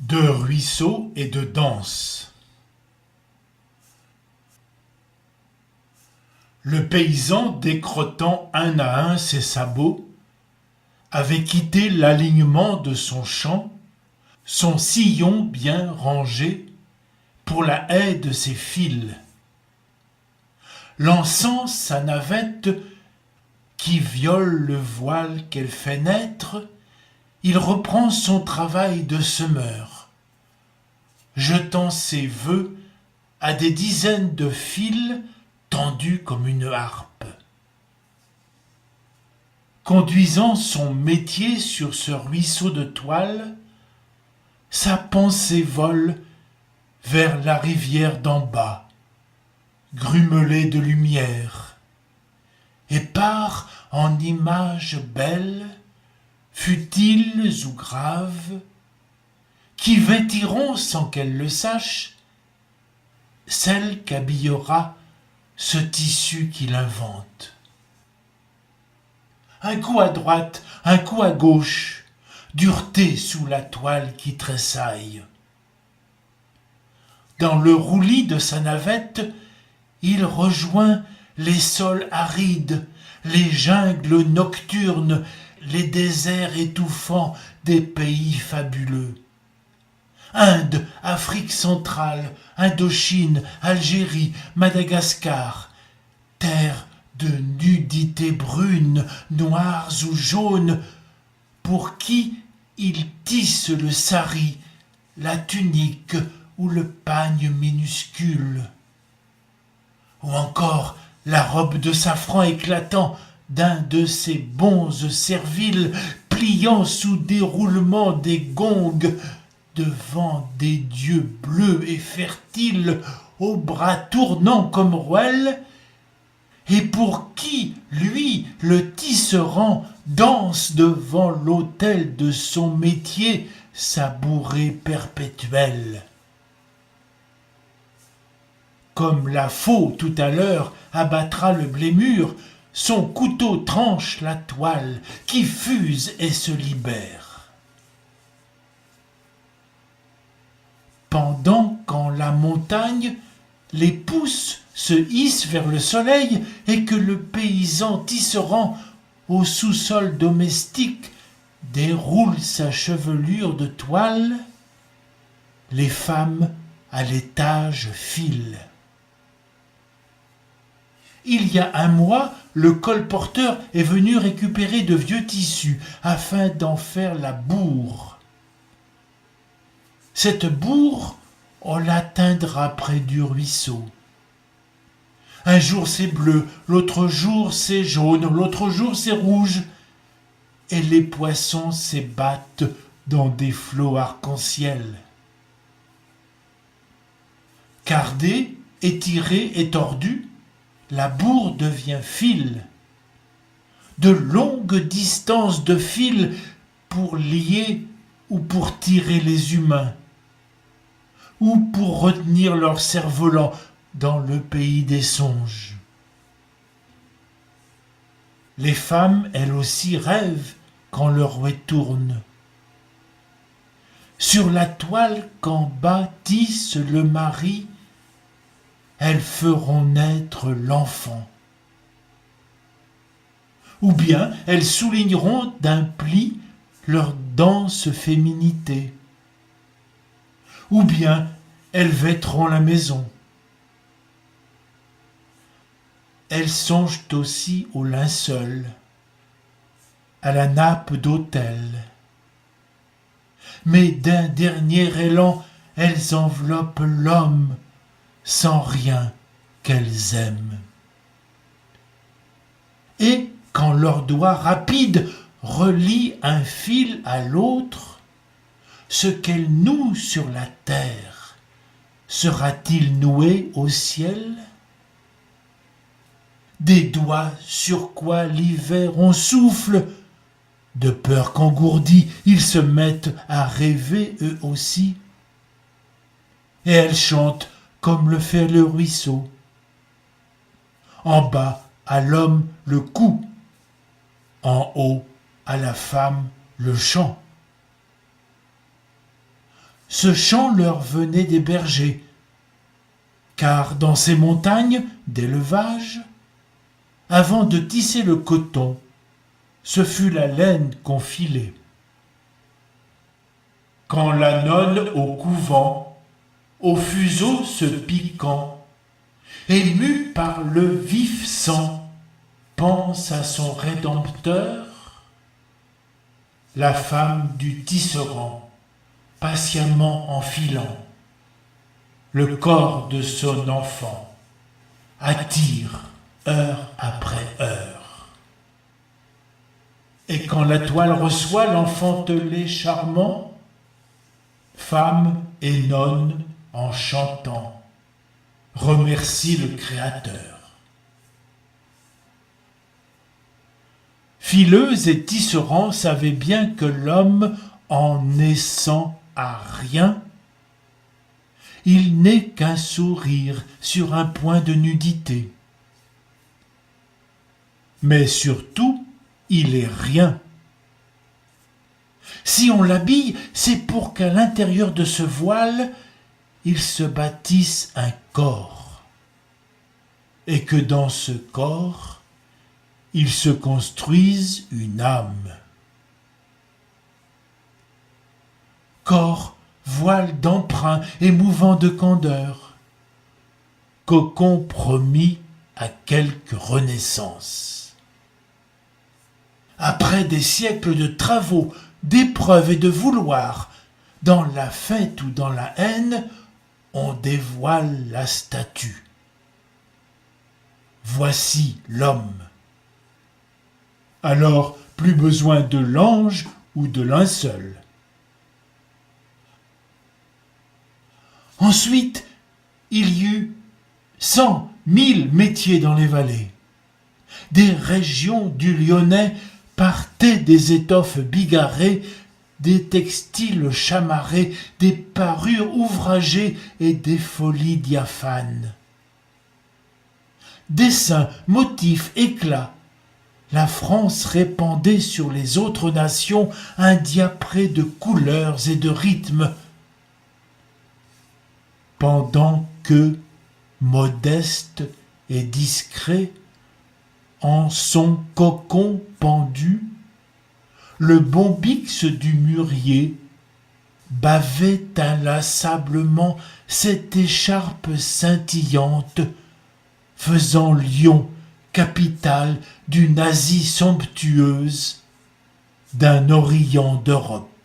De ruisseaux et de danse. Le paysan, décrottant un à un ses sabots, avait quitté l'alignement de son champ, son sillon bien rangé, pour la haie de ses fils. Lançant sa navette qui viole le voile qu'elle fait naître, il reprend son travail de semeur, jetant ses vœux à des dizaines de fils tendus comme une harpe. Conduisant son métier sur ce ruisseau de toile, sa pensée vole vers la rivière d'en bas, grumelée de lumière, et part en images belles, futiles ou graves, qui vêtiront sans qu'elle le sache celle qu'habillera ce tissu qu'il invente. Un coup à droite, un coup à gauche, dureté sous la toile qui tressaille. Dans le roulis de sa navette, il rejoint les sols arides, les jungles nocturnes, les déserts étouffants des pays fabuleux. Inde, Afrique centrale, Indochine, Algérie, Madagascar, terre de nudité brune, noires ou jaunes, pour qui il tisse le sari, la tunique ou le pagne minuscule. Ou encore la robe de safran éclatant d'un de ces bonzes serviles pliant sous déroulement des gongs devant des dieux bleus et fertiles aux bras tournants comme rouelles, et pour qui, lui, le tisserand, danse devant l'autel de son métier sa bourrée perpétuelle. Comme la faux tout à l'heure abattra le blé mûr, son couteau tranche la toile qui fuse et se libère. Pendant qu'en la montagne, les pousses se hissent vers le soleil et que le paysan tisserand au sous-sol domestique déroule sa chevelure de toile, les femmes à l'étage filent. Il y a un mois, le colporteur est venu récupérer de vieux tissus afin d'en faire la bourre. Cette bourre, on l'atteindra près du ruisseau. Un jour c'est bleu, l'autre jour c'est jaune, l'autre jour c'est rouge, et les poissons s'ébattent dans des flots arc-en-ciel. Cardée, étirée et tordue, la bourre devient fil. De longues distances de fil pour lier ou pour tirer les humains, ou pour retenir leur cerf-volant dans le pays des songes. Les femmes, elles aussi, rêvent quand leur rouet tourne. Sur la toile qu'en bas tisse le mari, elles feront naître l'enfant. Ou bien elles souligneront d'un pli leur dense féminité. Ou bien elles vêteront la maison. Elles songent aussi au linceul, à la nappe d'autel. Mais d'un dernier élan, elles enveloppent l'homme sans rien qu'elles aiment. Et quand leurs doigts rapides relient un fil à l'autre, ce qu'elles nouent sur la terre, sera-t-il noué au ciel ? Des doigts sur quoi l'hiver on souffle, de peur qu'engourdis, ils se mettent à rêver eux aussi. Et elles chantent comme le fait le ruisseau. En bas, à l'homme le cou, en haut, à la femme le chant. ce chant leur venait des bergers, car dans ces montagnes d'élevage, avant de tisser le coton, ce fut la laine qu'on filait. Quand la nonne au couvent, au fuseau se piquant, émue par le vif sang, pense à son Rédempteur, la femme du tisserand, patiemment enfilant le corps de son enfant, attire heure après heure. Et quand la toile reçoit l'enfantelet charmant, femme et nonne, en chantant, remercie le Créateur. Fileuse et tisserand savaient bien que l'homme, en naissant à rien, il n'est qu'un sourire sur un point de nudité. Mais surtout, il est rien. Si on l'habille, c'est pour qu'à l'intérieur de ce voile, il se bâtisse un corps, et que dans ce corps, il se construise une âme. Corps, voile d'emprunt émouvant de candeur, cocon promis à quelque renaissance. Après des siècles de travaux, d'épreuves et de vouloir, dans la fête ou dans la haine, on dévoile la statue. Voici l'homme. Alors, plus besoin de l'ange ou de linceul. Ensuite, il y eut 100 000 métiers dans les vallées. Des régions du Lyonnais partaient des étoffes bigarrées, des textiles chamarrés, des parures ouvragées et des folies diaphanes. Dessins, motifs, éclats, la France répandait sur les autres nations un diapré de couleurs et de rythmes, pendant que, modeste et discret, en son cocon pendu, le bombix du mûrier bavait inlassablement cette écharpe scintillante, faisant Lyon capitale d'une Asie somptueuse, d'un Orient d'Europe.